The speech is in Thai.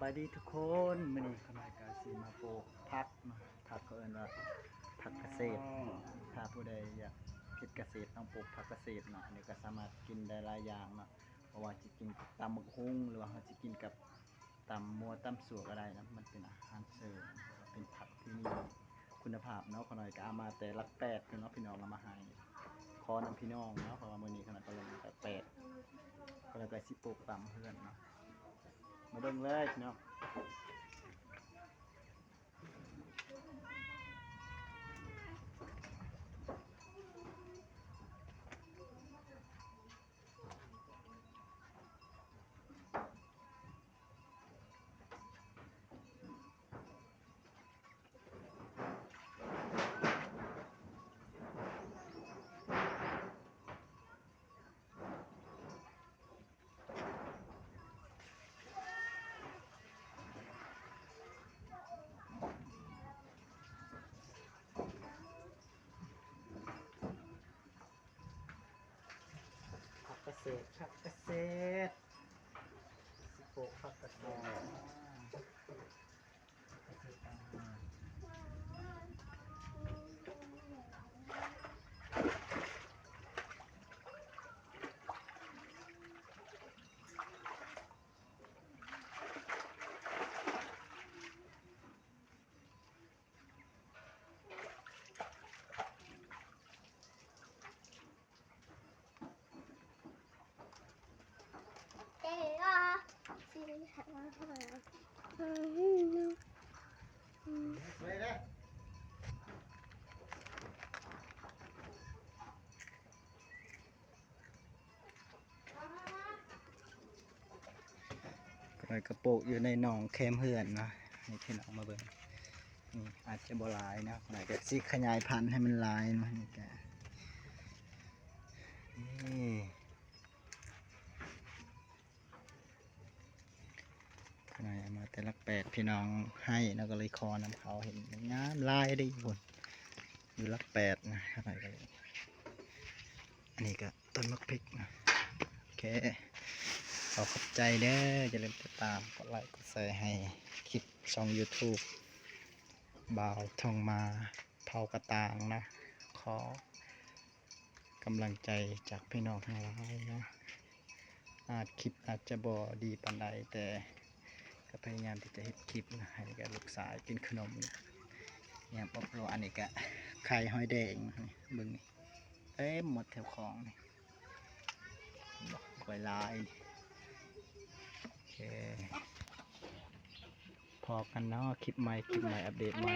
บายดีทุกคนมื้อนี้ขนอยกาสิมาปลูกผักเนาะผักเขาเอิ้นว่าผักเกษตรถ้าผู้ใดอยากเฮ็ดเกษตรต้องปลูกผักเกษตรเนาะอันนี้ก็สามารถกินได้หลายอย่างเนาะเพราะว่าสิกินกับตำบักหุ่งหรือว่าเราสิกินกับตำมั่วตำสั่วก็ได้นะมันเป็นอาหารเสริมเป็นผักที่มีคุณภาพเนาะขนอยก็เอามาแต่หลักแปดเนาะพี่น้องเอามาให้ขอนำพี่น้องเนาะเพราะว่ามื้อนี้ขนอยก็ลงหลักแปดก็เลยก็สิปลูกตามเพื่อนเนาะมาเบิ่งเลยพี่น้องผักเกษตรสิปลูกผักเกษตรเลยเด้กระโปกอยู่ในหนองแคมเหือนเนาะให้พี่น้องมาเบิ่งนี่อาจจะบ่หลายนะไหนก็สิขยายพันธุ์ให้มันหลายเนาะนี่แกนี่ขนาดมาแต่ละแปดพี่น้องให้แล้วก็เลยคอนำเขาเห็นงามลายได้บนอยู่ละแปดนะขนาดก็เลยอันนี้ก็ต้นมะพริกนะโอเคขอขอบใจเด้ออย่าลืมติดตามกดไลค์กดแชร์ให้คลิปช่อง YouTube บ่าวทองมาเผากระตางนะขอกำลังใจจากพี่น้องทั้งหลายนะคลิปอาจจะบ่ดีปานใดแต่ก็พยายามที่จะเฮ็ดคลิปนะให้กับลูกสาวกินขนมเนี่ยป๊อปโลอันนี้ก็ไข่หอยแดงนี่เบิ่งนี่หมดแถวของนี่บอกกล้วยลายโอเคพอกันเนาะคลิปใหม่อัปเดตใหม่